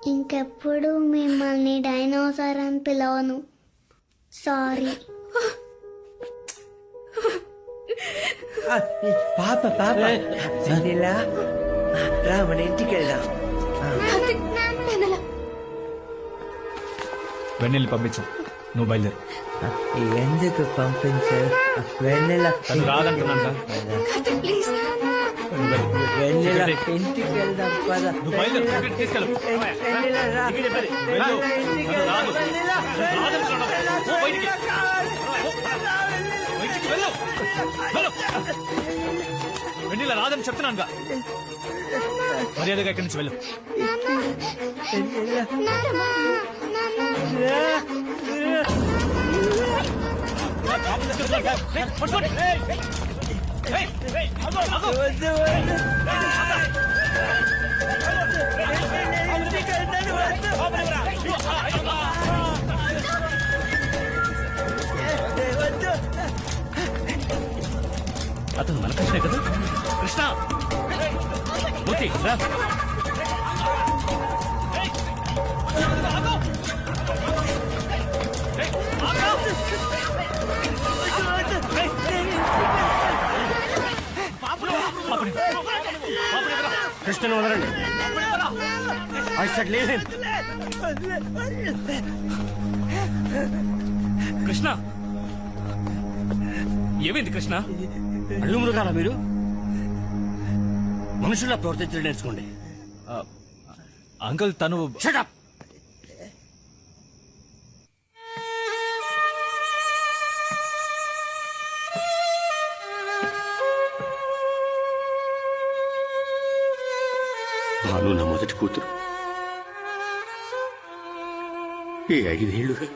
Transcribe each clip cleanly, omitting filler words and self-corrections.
ఇంకెప్పుడు మిమ్మల్ని డైనోసార్ అని పిలవను. సారీ. పాప పాప వెన్నెలా రా మన ఇంటికి వెళ్దాం. వెన్నెల్ని పంపించు, నువ్వు బయలుదేరు. ఎందుకు పంపించారు? వెన్నెల రాదంటున్నాను. వెన్నెల ఇంటికి వెళ్దాం పద. నువ్వు బయలుదేరు, తీసుకెళ్ళు. వెన్నెల రా. వెన్నెల రాదని చెప్తున్నానుగా, మర్యాదగా ఇక్కడి నుంచి వెళ్ళు. అతను మన కృష్ణే కదా? కృష్ణ మూర్తి రా. కృష్ణను వదలండి. I said leave him. Krishna ఏమైంది? కృష్ణ అడుగు మృగాలా మీరు? మనుషుల్లా ప్రవర్తించడం నేర్చుకోండి. అంకుల్ తను Shut up. భాను నా మొదటి కూతురు. ఈ 5 ఏళ్లుగా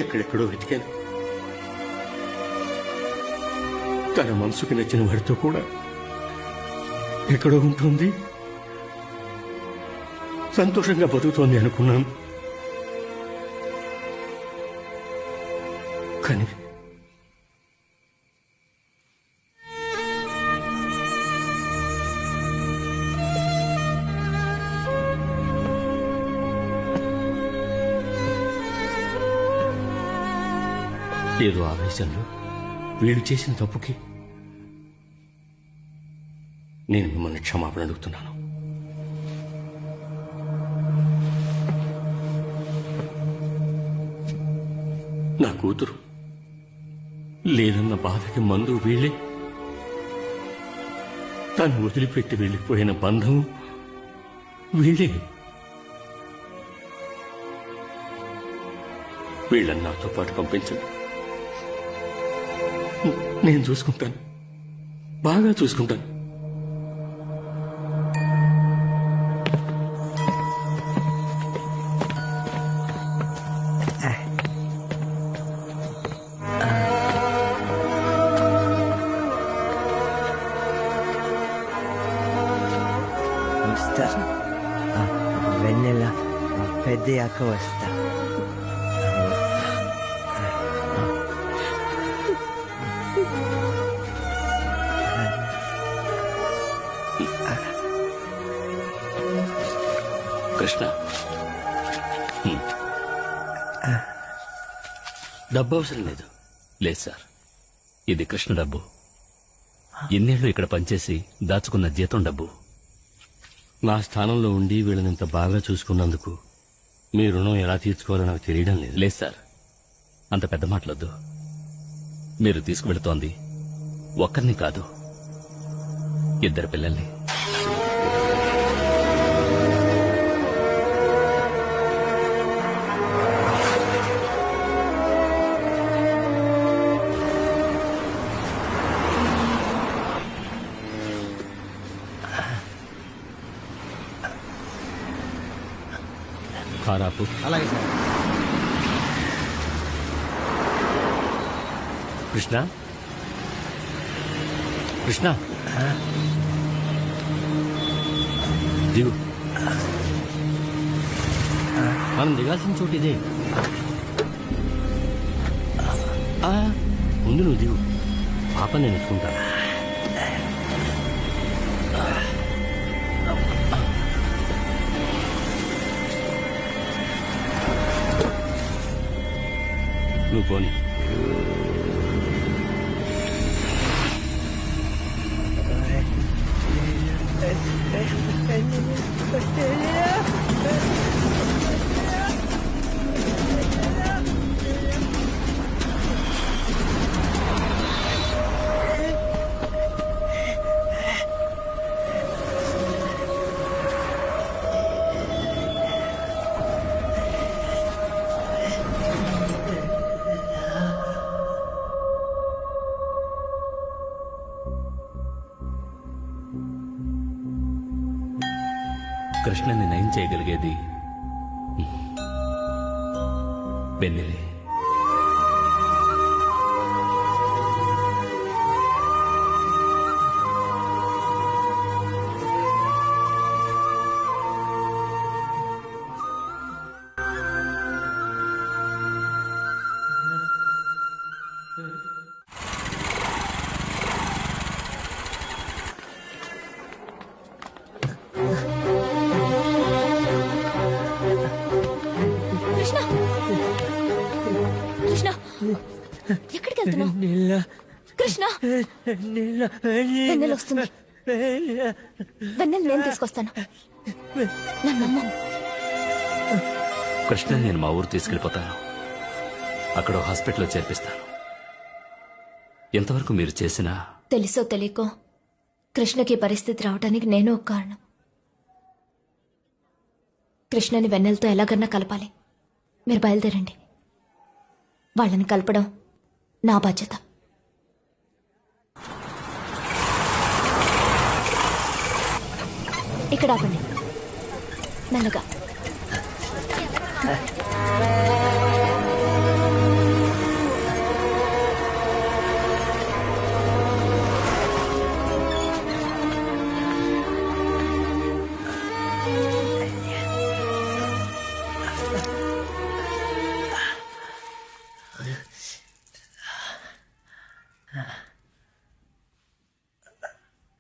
ఎక్కడెక్కడో వెతికాను. తన మనసుకు నచ్చిన వాడితో కూడా ఎక్కడో ఉంటుంది, సంతోషంగా బతుకుతోంది అనుకున్నాను. కానీ ఏదో ఆవేశంలో వీళ్ళు చేసిన తప్పుకి నేను మిమ్మల్ని క్షమాపణ అడుగుతున్నాను. నా కూతురు లేదన్న బాధకి మందు వీళ్ళే, తను వదిలిపెట్టి వెళ్ళిపోయిన బంధం వీళ్ళే. వీళ్ళని నాతో పాటు పంపించండి. నేను చూసుకుంటాను, బాగా చూసుకుంటాను. వస్తా. వెన్నెల పెద్దయాక వస్తా. కృష్ణ, డబ్బు అవసరం లేదు. లేదు సార్, ఇది కృష్ణ డబ్బు. ఎన్నేళ్లు ఇక్కడ పనిచేసి దాచుకున్న జీతం డబ్బు. నా స్థానంలో ఉండి వీళ్ళని ఇంత బాగా చూసుకున్నందుకు మీ రుణం ఎలా తీర్చుకోవాలో నాకు తెలియడం లేదు. లేదు సార్, అంత పెద్ద మాటలొద్దు. మీరు తీసుకువెళుతోంది ఒక్కరిని కాదు, 2 పిల్లల్ని. కారాపు. అలాగే సార్. కృష్ణ, కృష్ణ దిగు. మనం దిగాల్సిన చోటు ఇదే. ముందు నువ్వు దిగు, పాప నేను ఎత్తుకుంటాను. నువ్వు పోనీ. కృష్ణని నయం చేయగలిగేది వెన్నెలే. కృష్ణ కృష్ణ ఎక్కడికి వెళ్తున్నావు? కృష్ణ వెన్నెల వస్తుంది. వెన్నెల నేను తీసుకొస్తాను. నన్ను నమ్ము. కృష్ణని నేను మా ఊరు తీసుకెళ్ళిపోతాను. అక్కడ హాస్పిటల్లో చేర్పిస్తాను. ఎంతవరకు మీరు చేసినా తెలుసో తెలియకో కృష్ణకి పరిస్థితి రావడానికి నేను ఒక కారణం. కృష్ణని వెన్నెలతో ఎలాగన్నా కలపాలి. మీరు బయలుదేరండి. వాళ్ళని కలపడం నా బాధ్యత. ఇక్కడ ఆపండి. మెల్లగా.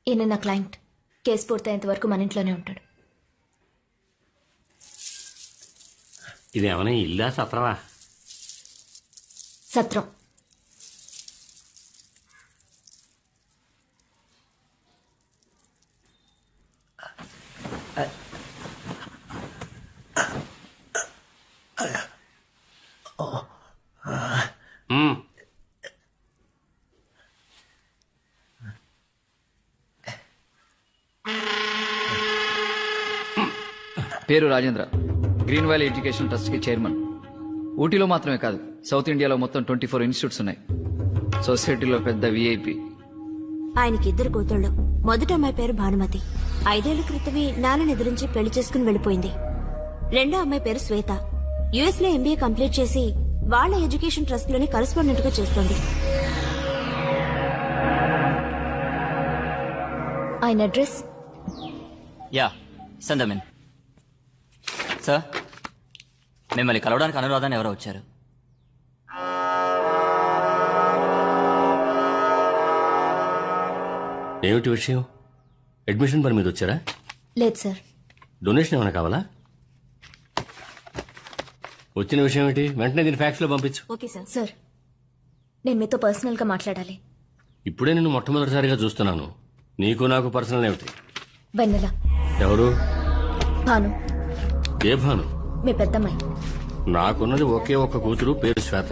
ఈయన నా క్లయింట్. కేసు పూర్తయ్యేంత వరకు మన ఇంట్లోనే ఉంటాడు. ఇది ఏమైనా ఇల్లా సత్రవా? సత్రం. పేరు Rajendra. Green valley education trust కి చైర్మన్. ఊటీలో మాత్రమే కాదు, సౌత్ ఇండియాలో మొత్తం 24 ఇన్స్టిట్యూట్స్ ఉన్నాయి. సొసైటీలో పెద్ద విఐపి. ఆయనకి 2 కూతుళ్ళు. మొదటి అమ్మాయి పేరు భానుమతి. 5 ఏళ్ల క్రితమే నాన్నని ఎదిరించి పెళ్లి చేసుకుని వెళ్లిపోయింది. రెండో అమ్మాయి పేరు శ్వేత. యుఎస్ లో ఎంబీఏ కంప్లీట్ చేసి వాళ్ళ ఎడ్యుకేషన్ ట్రస్ట్ లోనే కరెస్పాండెంట్ గా చేస్తోంది. ఆయన అడ్రస్? యా, సందమిన్. సార్, మిమ్మల్ని కలవడానికి అనురాధాన్ని ఎవరో వచ్చారు. ఏమిటి విషయం? అడ్మిషన్ పని మీద వచ్చారా? లేదు సార్. డొనేషన్ ఏమైనా కావాలా? వచ్చిన విషయం ఏంటి? వెంటనే దీన్ని ఫ్యాక్స్ లో పంపించు. Okay sir. సార్, నేను మీతో పర్సనల్ గా మాట్లాడాలి. ఇప్పుడే నిన్ను మొట్టమొదటిసారిగా చూస్తున్నాను. నీకు నాకు పర్సనల్ ఏమిటి? వెన్నెల. ఎవరు? భాను. ఏ భాను? మీ పెద్దమ్మాయి. నాకున్నది ఒకే ఒక్క కూతురు, పేరు శ్వేత.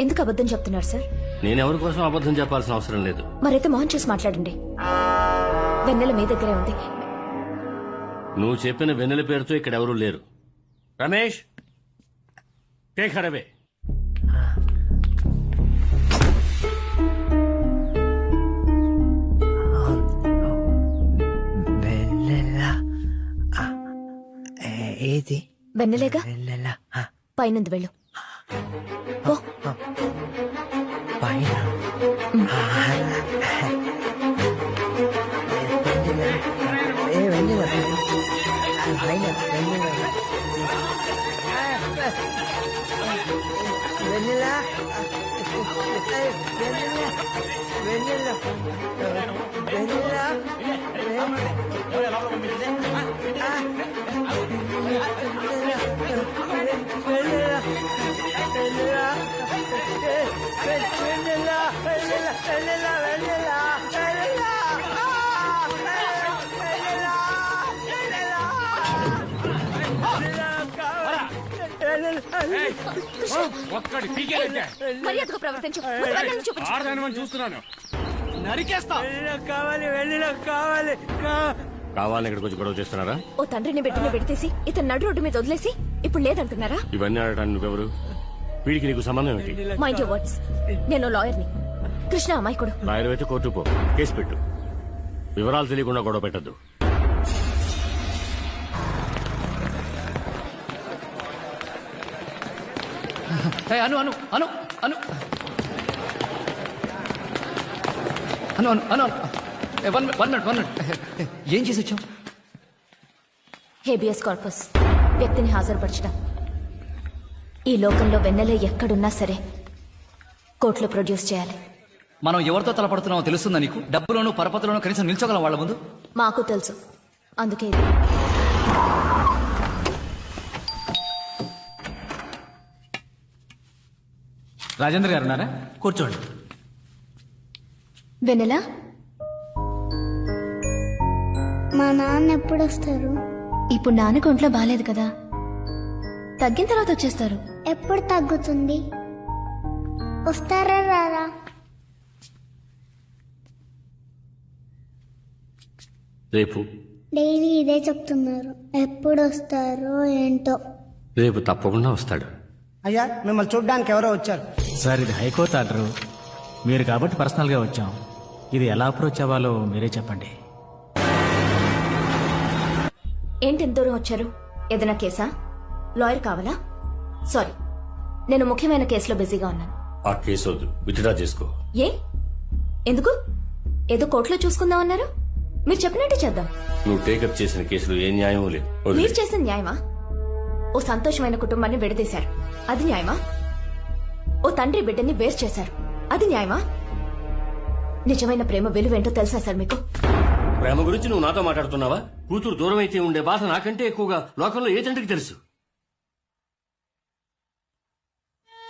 ఎందుకు అబద్ధం చెప్తున్నారు సార్? నేనెవరి కోసం అబద్ధం చెప్పాల్సిన అవసరం లేదు. మరైతే మోహన్ చేసి మాట్లాడండి. వెన్నెల మీ దగ్గరే ఉంది. నువ్వు చెప్పిన వెన్నెల పేరుతో ఇక్కడ ఎవరూ లేరు. Ramesh, take her away. ఏది? వెన్నెలేగా. పైనుంది వెళ్ళు. పో. పైన ఒక్కడి పీకేనంటే మర్యాదగా ప్రవర్తించు. ముందు వెన్నెలని చూపించు. ఆడదానివని చూస్తున్నాను. నరికేస్తా. కావాలని ఇక్కడికి వచ్చి గొడవ చేస్తున్నారా? ఓ తండ్రిని బిడ్డని పెడితేసి ఇతను నడు రోడ్డు మీద వదిలేసి ఇప్పుడు లేదంటున్నారా? ఇవన్నీ ఆడటానికి నువ్వెవరు? వీడికి నీకు సంబంధం ఏంటి? Mind your words. నేను లాయర్ని. కృష్ణ అమాయకుడు. లాయర్ అయితే కోర్టు పో, కేసు పెట్టు. వివరాలు తెలియకుండా గొడవ పెట్టద్దు. అను అను అను అను అను అను అను వన్ మినిట్ ఏం చేసి వచ్చావు? హేబియస్ కార్పస్, వ్యక్తిని హాజరుపరచడం. ఈ లోకంలో వెన్నెలే ఎక్కడున్నా సరే కోర్టులో ప్రొడ్యూస్ చేయాలి. మనం ఎవరితో తలపడుతున్నామో తెలుస్తుందా నీకు? డబ్బులోను పరపతిలోను కనీసం నిల్చోగలం వాళ్ళ ముందు? మాకు తెలుసు, అందుకే ఇది. రాజేంద్ర గారు ఉన్నారా? కూర్చోండి. వెన్నెల, మా నాన్న ఎప్పుడు వస్తారు? ఇప్పుడు నాన్నకు ఒంట్లో బాలేదు కదా, తగ్గిన తర్వాత వచ్చేస్తారు. ఎప్పుడు తగ్గుతుంది? వస్తారా రారా? రేపు. డైలీ ఇదే చెప్తున్నారు. ఎప్పుడు వస్తారో ఏంటో. రేపు తప్పకుండా వస్తాడు. అయ్యా, మిమ్మల్ని చూడ్డానికి ఎవరో వచ్చారు. సార్, ఇది హైకోర్టు ఆర్డరు. మీరు కాబట్టి పర్సనల్గా వచ్చాం. ఇది ఎలా అప్రోచ్ అవ్వాలో మీరే చెప్పండి. ఏంటి ఎంత దూరం వచ్చారు? ఏదైనా కేసా? లాయర్ కావాలా? సారీ, నేను ముఖ్యమైన కేసులో బిజీగా ఉన్నాను. ఆ కేసు వద్దు, విత్డ్రా చేసుకో. ఏ? ఎందుకు? ఏదో కోర్టులో చూసుకుందాం అన్నారు. మీరు చెప్పినట్టే చేద్దాం. నువ్వు టేకప్ చేసిన కేసులో ఏ న్యాయం లేదు. వదిలేయ్. మీరు చేసిన న్యాయమా? ఓ సంతోషమైన కుటుంబాన్ని విడదీశారు, అది న్యాయమా? ఓ తండ్రి బిడ్డని వేరు చేశారు, అది న్యాయమా? నిజమైన ప్రేమ విలువేంటో తెలుసా సార్ మీకు? ప్రేమ గురించి నువ్వు నాతో మాట్లాడుతున్నావా? కూతురు దూరం అయితే ఉండే బాధ నాకంటే ఎక్కువగా లోకంలో ఏ తండ్రికి తెలుసు?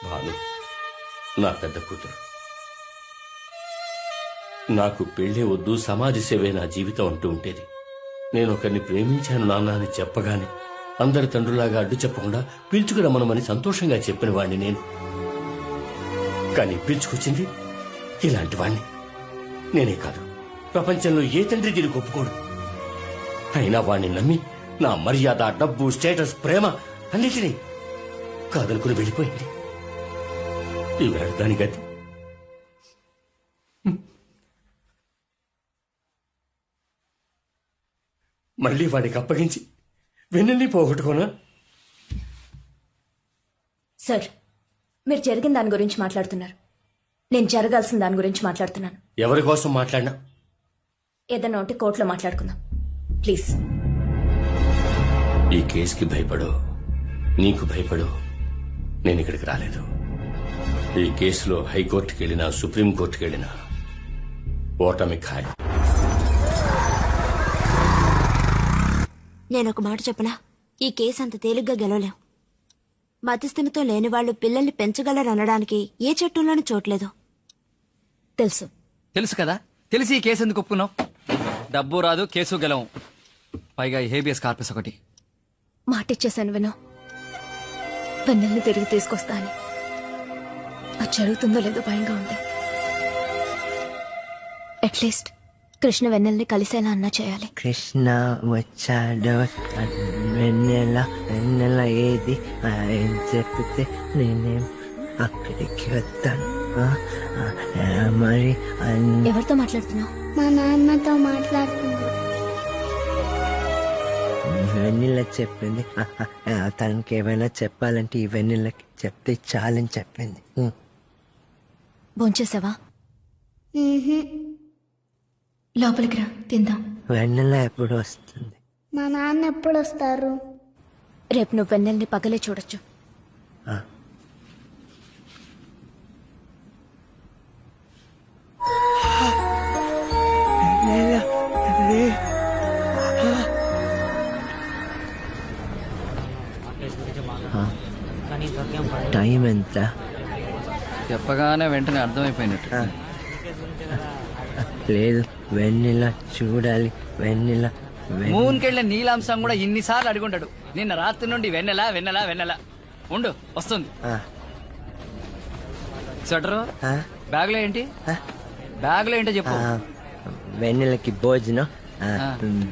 భాను నా పెద్ద కూతురు. నాకు పెళ్లే వద్దు, సమాజ సేవే నా జీవితం అంటూ ఉండేది. నేను ఒకరిని ప్రేమించాను నాన్న అని చెప్పగానే అందరి తండ్రులాగా అడ్డు చెప్పకుండా పిలుచుకురమ్మనమని సంతోషంగా చెప్పిన వాణ్ణి నేను. కానీ పిలుచుకొచ్చింది ఇలాంటి వాణ్ణి. నేనే కాదు, ప్రపంచంలో ఏ తండ్రి దీనికి ఒప్పుకోడు. అయినా వాణ్ణి నమ్మి నా మర్యాద, డబ్బు, స్టేటస్, ప్రేమ అన్నిటినీ కాదనుకుని వెళ్ళిపోయింది. ఈవేళ దాని గతి. మళ్ళీ వాడికి అప్పగించి వెన్నెల్ని పోగొట్టుకోనా? సార్, మీరు జరిగిన దాని గురించి మాట్లాడుతున్నారు, నేను జరగాల్సిన దాని గురించి మాట్లాడుతున్నాను. ఎవరి కోసం మాట్లాడినా? ఏదన్నా ఉంటే కోర్టులో మాట్లాడుకుందాం ప్లీజ్. ఈ కేసుకి భయపడో, నీకు భయపడో నేను ఇక్కడికి రాలేదు. ఈ కేసులో హైకోర్టుకి వెళ్ళినా, సుప్రీంకోర్టుకి వెళ్ళినా ఓటమి ఖాయం. నేనొక మాట చెప్పనా? ఈ కేసు అంత తేలిగ్గా గెలవలేం. మతిస్థిమితో లేని వాళ్ళు పిల్లల్ని పెంచగలరనడానికి ఏ చట్టంలోనూ చోట్లేదు. తెలుసు. తెలుసు కదా, తెలిసి ఈ కేసు ఎందుకు ఒప్పుకున్నావు? డబ్బు రాదు, కేసు గెలవం, పైగా ఈ హేబియస్ కార్పస్ ఒకటి. మాటిచ్చేశాను వినో, వెన్నెల్ని తిరిగి తీసుకొస్తా అని. అది జరుగుతుందో లేదో భయంగా ఉంది. అట్లీస్ట్ కృష్ణ వెన్నెల్ని కలిసేలా అన్నా చేయాలి. కృష్ణ వచ్చాడు, వెన్నెల వెన్నెల ఏది ఏం చెప్తే నేనేం అక్కడికి వస్తాను. మరి ఎవరితో మాట్లాడుతున్నావు? మా నాన్నతో మాట్లాడుతున్నా. వెన్నెల చెప్పింది తనకి ఏమైనా చెప్పాలంటే ఈ వెన్నెలకి చెప్తే చాలని చెప్పింది. భోంచేసావా? మ్మ్హ్మ్. లోపలికి రా, తిందాం. వెన్నెల ఎప్పుడు వస్తుంది? మా నాన్న ఎప్పుడు వస్తారు? రేపు నువ్వు వెన్నెల్ని పగలే చూడొచ్చు. టైం ఎంత? చెప్పగానే వెంటనే అర్థమైపోయినట్టు. లేదు వెన్నెల చూడాలి వెన్నెల మూన్కెళ్ళిన నీలాంశం కూడా ఇన్నిసార్లు అడుగుంటాడు. నిన్న రాత్రి నుండి వెన్నెలా వెన్నెలా వెన్నెలా. ఉండు వస్తుంది. స్వెటరు బ్యాగ్ లో ఏంటి? బ్యాగ్ లో ఏంటో చెప్పు. వెన్నెలకి భోజనం,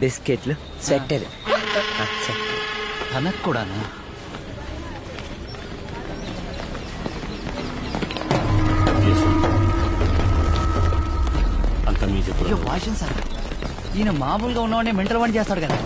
బిస్కెట్లు, స్వెటర్. తనకు కూడానా? అంత మీ చెప్పు. వాషన్ సార్, ఈయన మామూలుగా ఉన్నవాడిని మెంటల్ వాడిని చేస్తాడు కదా.